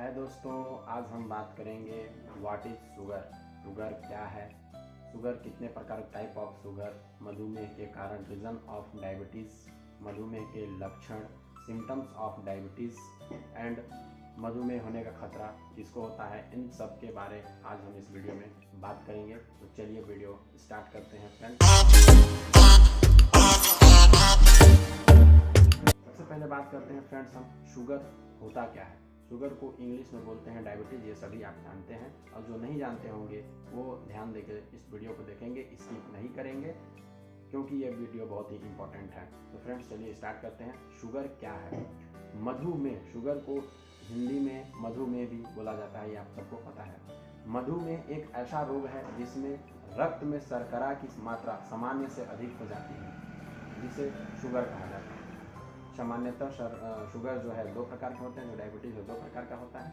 हाय दोस्तों, आज हम बात करेंगे व्हाट इज शुगर। शुगर क्या है, शुगर कितने प्रकार टाइप ऑफ शुगर, मधुमेह के कारण रीजन ऑफ डायबिटीज़, मधुमेह के लक्षण, सिम्टम्स ऑफ डायबिटीज़ एंड मधुमेह होने का खतरा किसको होता है, इन सब के बारे आज हम इस वीडियो में बात करेंगे। तो चलिए वीडियो स्टार्ट करते हैं फ्रेंड्स। सबसे पहले बात करते हैं फ्रेंड्स हम शुगर होता क्या है। शुगर को इंग्लिश में बोलते हैं डायबिटीज़, ये सभी आप जानते हैं, और जो नहीं जानते होंगे वो ध्यान देकर इस वीडियो को देखेंगे, स्किप नहीं करेंगे क्योंकि ये वीडियो बहुत ही इंपॉर्टेंट है। तो फ्रेंड्स चलिए स्टार्ट करते हैं। शुगर क्या है? मधुमेह, शुगर को हिंदी में मधुमेह भी बोला जाता है, ये आप सबको पता है। मधुमेह एक ऐसा रोग है जिसमें रक्त में शर्करा की मात्रा सामान्य से अधिक हो जाती है, जिसे शुगर कहा जाता है। सामान्यतः शुगर जो है दो प्रकार के होते हैं, जो डायबिटीज़ है दो प्रकार का होता है।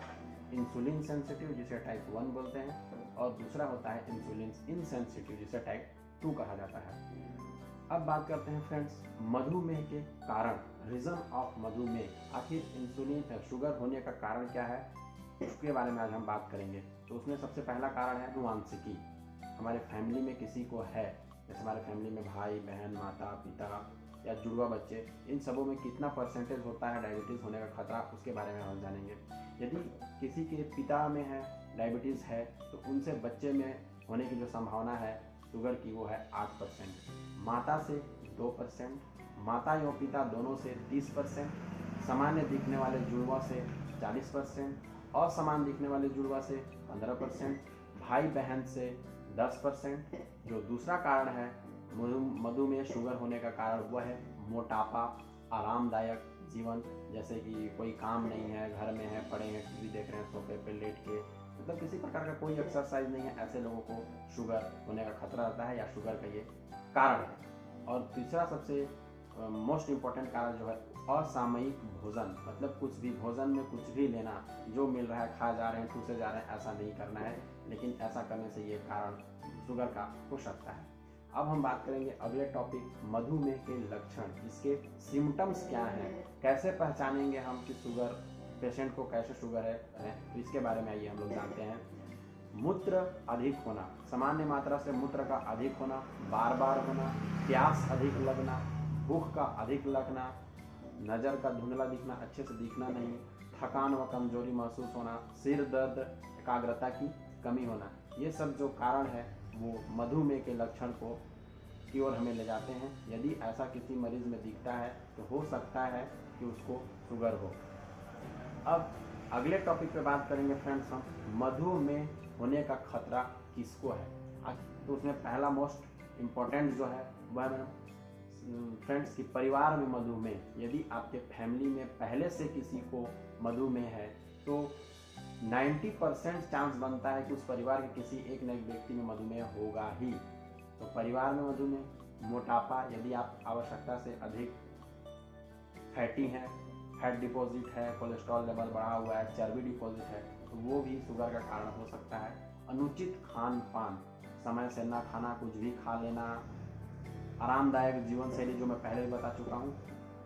इंसुलिन सेंसिटिव जिसे टाइप 1 बोलते हैं, और दूसरा होता है इंसुलिन इनसेंसिटिव जिसे टाइप 2 कहा जाता है। अब बात करते हैं फ्रेंड्स मधुमेह के कारण, रीजन ऑफ मधुमेह। आखिर इंसुलिन शुगर होने का कारण क्या है, उसके बारे में आज हम बात करेंगे। तो उसमें सबसे पहला कारण है अनुवांशिकी। हमारे फैमिली में किसी को है, जैसे हमारे फैमिली में भाई बहन, माता पिता या जुड़वा बच्चे, इन सबों में कितना परसेंटेज होता है डायबिटीज़ होने का खतरा, उसके बारे में हम जानेंगे। यदि किसी के पिता में है डायबिटीज़ है तो उनसे बच्चे में होने की जो संभावना है शुगर की वो है 8%, माता से 2%, माता एवं पिता दोनों से 30%, सामान्य दिखने वाले जुड़वा से 40%, असमान दिखने वाले जुड़वा से 15%, भाई बहन से 10%। जो दूसरा कारण है मधुमेह शुगर होने का कारण वह है मोटापा, आरामदायक जीवन, जैसे कि कोई काम नहीं है, घर में है, पड़े हैं, टीवी देख रहे हैं, सोफे पे लेट के, मतलब किसी प्रकार का कोई एक्सरसाइज नहीं है, ऐसे लोगों को शुगर होने का खतरा रहता है या शुगर का ये कारण है। और तीसरा सबसे मोस्ट इम्पॉर्टेंट कारण जो है असामयिक भोजन, मतलब कुछ भी भोजन में कुछ भी लेना, जो मिल रहा है खा जा रहे हैं, ठूसे जा रहे हैं, ऐसा नहीं करना है, लेकिन ऐसा करने से ये कारण शुगर का हो सकता है। अब हम बात करेंगे अगले टॉपिक, मधुमेह के लक्षण, इसके सिम्टम्स क्या हैं, कैसे पहचानेंगे हम कि शुगर पेशेंट को कैसे शुगर है, तो इसके बारे में आइए हम लोग जानते हैं। मूत्र अधिक होना, सामान्य मात्रा से मूत्र का अधिक होना, बार बार होना, प्यास अधिक लगना, भूख का अधिक लगना, नज़र का धुंधला दिखना, अच्छे से दिखना नहीं, थकान व कमजोरी महसूस होना, सिर दर्द, एकाग्रता की कमी होना, ये सब जो कारण है वो मधुमेह के लक्षण को की ओर हमें ले जाते हैं। यदि ऐसा किसी मरीज में दिखता है तो हो सकता है कि उसको शुगर हो। अब अगले टॉपिक पे बात करेंगे फ्रेंड्स हम, मधुमेह होने का खतरा किसको है। तो उसमें पहला मोस्ट इम्पोर्टेंट जो है वह फ्रेंड्स की परिवार में मधुमेह, यदि आपके फैमिली में पहले से किसी को मधुमेह है तो 90% चांस बनता है कि उस परिवार के किसी एक न एक व्यक्ति में मधुमेह होगा ही। तो परिवार में मधुमेह, मोटापा, यदि आप आवश्यकता से अधिक फैटी हैं, फैट डिपॉजिट है, कोलेस्ट्रॉल लेवल बढ़ा हुआ है, चर्बी डिपॉजिट है, तो वो भी शुगर का कारण हो सकता है। अनुचित खान पान, समय से ना खाना, कुछ भी खा लेना, आरामदायक जीवन शैली जो मैं पहले भी बता चुका हूँ।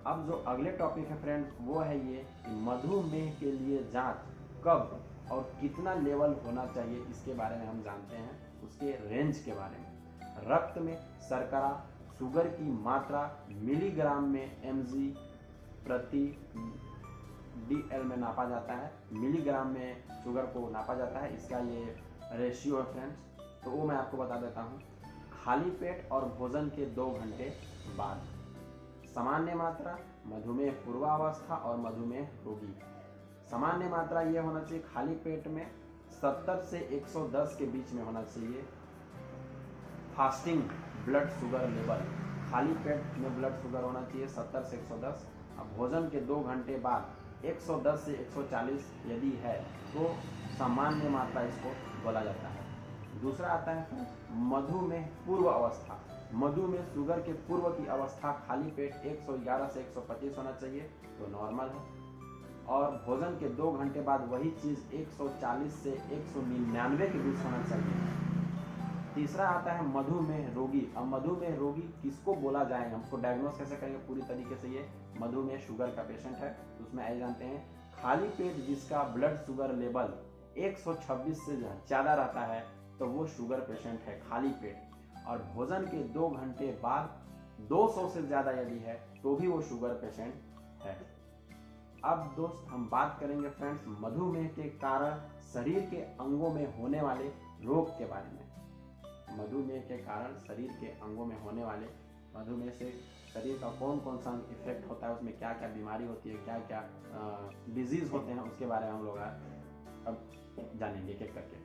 अब जो अगले टॉपिक है फ्रेंड वो है ये कि मधुमेह के लिए जांच कब और कितना लेवल होना चाहिए, इसके बारे में हम जानते हैं, उसके रेंज के बारे में। रक्त में शर्करा, शुगर की मात्रा मिलीग्राम में mg प्रति dl में नापा जाता है, मिलीग्राम में शुगर को नापा जाता है, इसका ये रेशियो है फ्रेंड्स। तो वो मैं आपको बता देता हूँ। खाली पेट और भोजन के 2 घंटे बाद। सामान्य मात्रा, मधुमेह पूर्वावस्था और मधुमेह रोगी। सामान्य मात्रा ये होना चाहिए खाली पेट में 70 से 110 के बीच में होना चाहिए। फास्टिंग ब्लड शुगर लेवल, खाली पेट में ब्लड शुगर होना चाहिए 70 से 110। अब भोजन के 2 घंटे बाद 110 से 140 यदि है तो सामान्य मात्रा इसको बोला जाता है। दूसरा आता है मधुमेह पूर्व अवस्था। मधुमेह शुगर के पूर्व की अवस्था, खाली पेट 111 से 125 होना चाहिए तो नॉर्मल है, और भोजन के 2 घंटे बाद वही चीज़ 140 से 199 के बीच होना चाहिए। तीसरा आता है मधुमेह रोगी। अब मधुमेह रोगी किसको बोला जाए, हमको डायग्नोस कैसे करेंगे पूरी तरीके से, ये मधुमेह शुगर का पेशेंट है तो उसमें आइए जानते हैं। खाली पेट जिसका ब्लड शुगर लेवल 126 से ज़्यादा रहता है तो वो शुगर पेशेंट है खाली पेट। और भोजन के 2 घंटे बाद 200 से ज़्यादा यदि है तो भी वो शुगर पेशेंट है। अब दोस्त हम बात करेंगे फ्रेंड्स मधुमेह के कारण शरीर के अंगों में होने वाले रोग के बारे में। मधुमेह के कारण शरीर के अंगों में होने वाले, मधुमेह से शरीर का कौन कौन सा इफेक्ट होता है, उसमें क्या क्या बीमारी होती है, क्या क्या डिजीज होते हैं, उसके बारे में हम लोग अब जानेंगे एक एक करके।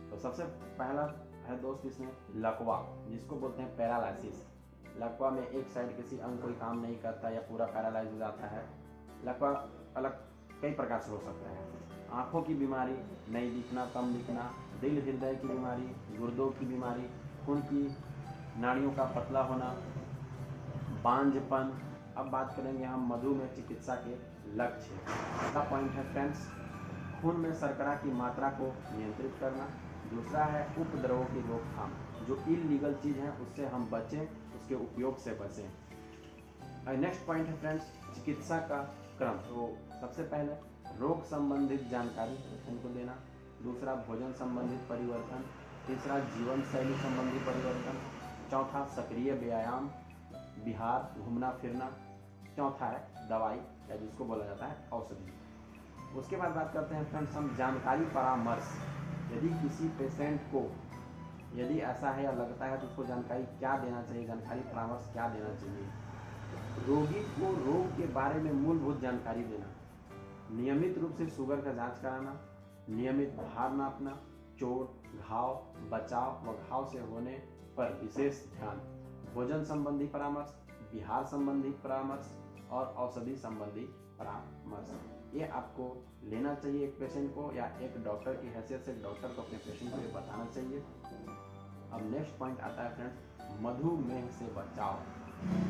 तो सबसे पहला है दोस्त इसमें लकवा, जिसको बोलते हैं पैरालिसिस। लकवा में एक साइड किसी अंग कोई काम नहीं करता या पूरा पैरालाइज हो जाता है। लकवा अलग कई प्रकार से हो सकता है। आँखों की बीमारी, नहीं दिखना, कम दिखना, दिल हृदय की बीमारी, गुर्दों की बीमारी, खून की नाड़ियों का पतला होना, बांझपन। अब बात करेंगे हम मधुमेह चिकित्सा के लक्ष्य। पहला पॉइंट है फ्रेंड्स खून में शर्करा की मात्रा को नियंत्रित करना। दूसरा है उपद्रवों की रोकथाम, जो इलीगल चीज़ है उससे हम बचें, उसके उपयोग से बचें। नेक्स्ट पॉइंट है फ्रेंड्स चिकित्सा का क्रम। तो सबसे पहले रोग संबंधित जानकारी उनको देना, दूसरा भोजन संबंधित परिवर्तन, तीसरा जीवन शैली संबंधी परिवर्तन, चौथा सक्रिय व्यायाम, बिहार, घूमना फिरना, चौथा है दवाई या जिसको बोला जाता है औषधि। उसके बाद बात करते हैं फ्रेंड्स हम जानकारी परामर्श। यदि किसी पेशेंट को यदि ऐसा है या लगता है तो उसको जानकारी क्या देना चाहिए, जानकारी परामर्श क्या देना चाहिए। रोगी को रोग के बारे में मूलभूत जानकारी देना, नियमित रूप से शुगर का जांच कराना, नियमित भार नापना, चोट, घाव, बचाव व घाव से होने पर विशेष ध्यान, भोजन संबंधी परामर्श, बिहार संबंधी परामर्श और औषधि संबंधी परामर्श। ये आपको लेना चाहिए एक पेशेंट को, या एक डॉक्टर की हैसियत से डॉक्टर को अपने पेशेंट को ये बताना चाहिए। अब नेक्स्ट पॉइंट आता है फ्रेंड्स मधुमेह से बचाव।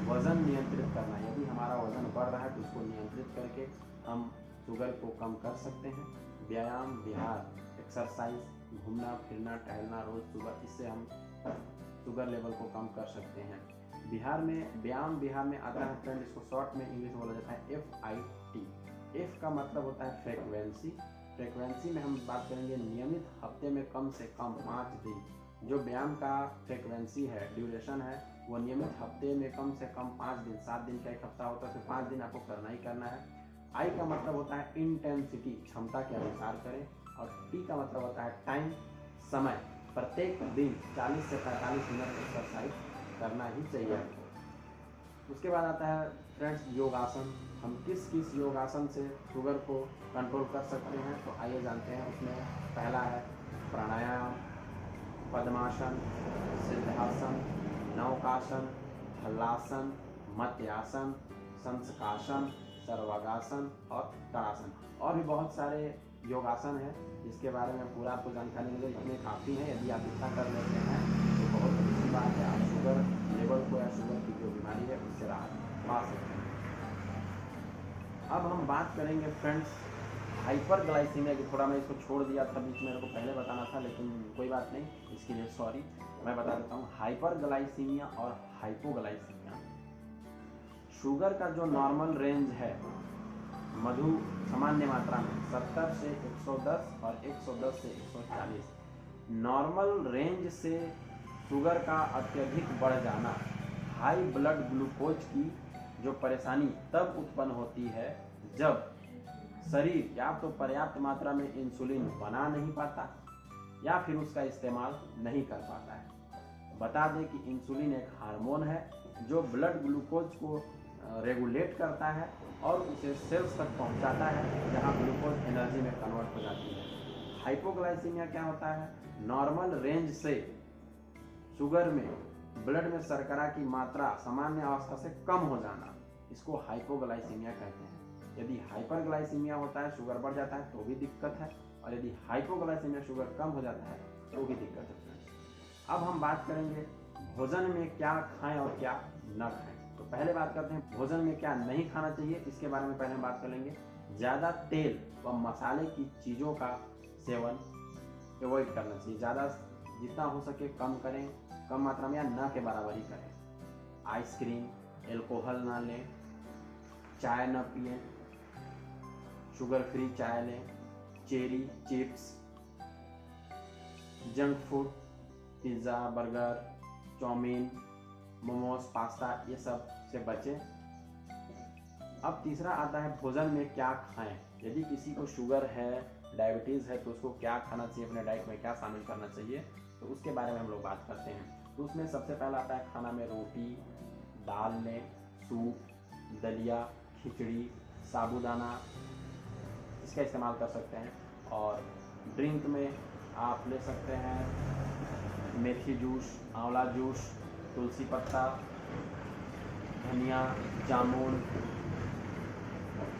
वजन नियंत्रित करना, यदि हमारा वजन बढ़ रहा है तो उसको नियंत्रित करके हम शुगर को कम कर सकते हैं। व्यायाम, बिहार, एक्सरसाइज, घूमना फिरना, टहलना रोज सुबह, इससे हम शुगर लेवल को कम कर सकते हैं। बिहार में व्यायाम बिहार में आता है फ्रेंड, इसको शॉर्ट में इंग्लिश में बोला जाता है FIT। F का मतलब होता है फ्रीक्वेंसी। फ्रीक्वेंसी में हम बात करेंगे नियमित हफ्ते में कम से कम 5 दिन। जो व्यायाम का फ्रीक्वेंसी है, ड्यूरेशन है, वो नियमित हफ्ते में कम से कम 5 दिन, 7 दिन का एक हफ्ता होता है तो 5 दिन आपको करना ही करना है। I का मतलब होता है इंटेंसिटी, क्षमता के अनुसार करें। और T का मतलब होता है टाइम, समय। प्रत्येक दिन 40 से 45 मिनट एक्सरसाइज करना ही चाहिए आपको। उसके बाद आता है फ्रेंड्स योगासन। हम किस किस योगासन से शुगर को कंट्रोल कर सकते हैं, तो आइए जानते हैं। उसमें पहला है प्राणायाम, पद्मासन, सिद्धासन, नौकासन, हलासन, मत्यासन, संस्कासन, सर्वांगासन और ताड़ासन। और भी बहुत सारे योगासन हैं जिसके बारे में पूरा आपको जानकारी मिले, इतने काफ़ी हैं। यदि आप इतना कर लेते हैं तो बहुत अच्छी बात है, आप शुगर लेवल को या शुगर की जो बीमारी है उससे राहत पा सकते हैं। अब हम बात करेंगे फ्रेंड्स हाइपरग्लाइसीमिया की। थोड़ा मैं इसको छोड़ दिया था बीच में, मेरे को पहले बताना था, लेकिन कोई बात नहीं, इसके लिए सॉरी। मैं बता देता हूँ हाइपरग्लाइसीमिया और हाइपोग्लाइसीमिया। शुगर का जो नॉर्मल रेंज है मधु सामान्य मात्रा में 70 से 110 और 110 से 140, नॉर्मल रेंज से शुगर का अत्यधिक बढ़ जाना, हाई ब्लड ग्लूकोज की जो परेशानी तब उत्पन्न होती है जब शरीर या तो पर्याप्त मात्रा में इंसुलिन बना नहीं पाता या फिर उसका इस्तेमाल नहीं कर पाता है। बता दें कि इंसुलिन एक हार्मोन है जो ब्लड ग्लूकोज को रेगुलेट करता है और उसे सेल्स तक पहुंचाता है जहां ग्लूकोज एनर्जी में कन्वर्ट हो जाती है। हाइपोग्लाइसीमिया क्या होता है, नॉर्मल रेंज से शुगर में ब्लड में शर्करा की मात्रा सामान्य अवस्था से कम हो जाना, इसको हाइपोग्लाइसीमिया कहते हैं। यदि हाइपरग्लाइसीमिया होता है, शुगर बढ़ जाता है तो भी दिक्कत है, और यदि हाइपोग्लाइसीमिया शुगर कम हो जाता है तो भी दिक्कत है। अब हम बात करेंगे भोजन में क्या खाएं और क्या न खाएं। तो पहले बात करते हैं भोजन में क्या नहीं खाना चाहिए, इसके बारे में पहले हम बात कर लेंगे। ज़्यादा तेल व मसाले की चीज़ों का सेवन अवॉइड करना चाहिए, ज़्यादा जितना हो सके कम करें, कम मात्रा में या न के बराबर ही करें। आइसक्रीम, एल्कोहल ना लें, चाय न पिएं, शुगर फ्री चाय लें, cherry, chips, junk food, pizza, burger, chowmein, momos, pasta, ये सब से बचें। अब तीसरा आता है भोजन में क्या खाएं। यदि किसी को शुगर है, डायबिटीज़ है, तो उसको क्या खाना चाहिए, अपने डाइट में क्या शामिल करना चाहिए, तो उसके बारे में हम लोग बात करते हैं। तो उसमें सबसे पहला आता है खाना में रोटी, दाल लें, सूप, दलिया, खिचड़ी, साबूदाना, इसका इस्तेमाल कर सकते हैं। और ड्रिंक में आप ले सकते हैं मेथी जूस, आंवला जूस, तुलसी पत्ता, धनिया, जामुन,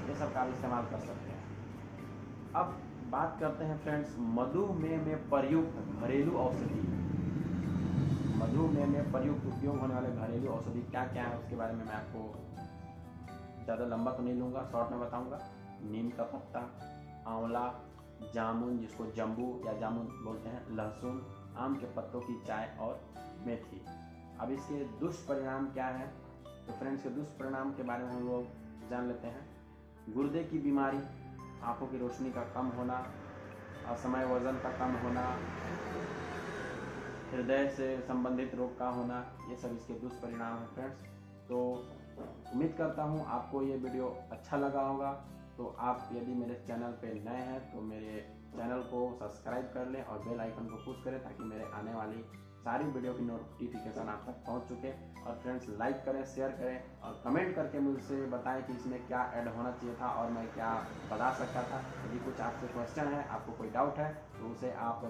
ये सब का इस्तेमाल कर सकते हैं। अब बात करते हैं फ्रेंड्स मधुमेह में प्रयुक्त घरेलू औषधि। मधुमेह में प्रयुक्त उपयोग होने वाले घरेलू औषधि क्या क्या है, उसके बारे में मैं आपको ज़्यादा लंबा तो नहीं लूँगा, शॉर्ट में बताऊँगा। नीम का पत्ता, आंवला, जामुन जिसको जम्बू या जामुन बोलते हैं, लहसुन, आम के पत्तों की चाय और मेथी। अब इसके दुष्परिणाम क्या है, तो फ्रेंड्स के दुष्परिणाम के बारे में हम लोग जान लेते हैं। गुर्दे की बीमारी, आंखों की रोशनी का कम होना, असमय वजन का कम होना, हृदय से संबंधित रोग का होना, ये सब इसके दुष्परिणाम हैं फ्रेंड्स। तो उम्मीद करता हूँ आपको ये वीडियो अच्छा लगा होगा। तो आप यदि मेरे चैनल पे नए हैं तो मेरे चैनल को सब्सक्राइब कर लें और बेल आइकन को पुश करें, ताकि मेरे आने वाली सारी वीडियो की नोटिफिकेशन आप तक पहुंच चुके। और फ्रेंड्स लाइक करें, शेयर करें और कमेंट करके मुझसे बताएं कि इसमें क्या ऐड होना चाहिए था और मैं क्या बता सकता था। यदि कुछ आपसे क्वेश्चन है, आपको कोई डाउट है, तो उसे आप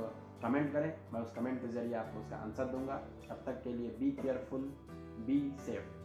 कमेंट करें, मैं उस कमेंट के जरिए आपको उसका आंसर दूंगा। तब तक के लिए बी केयरफुल, बी सेफ।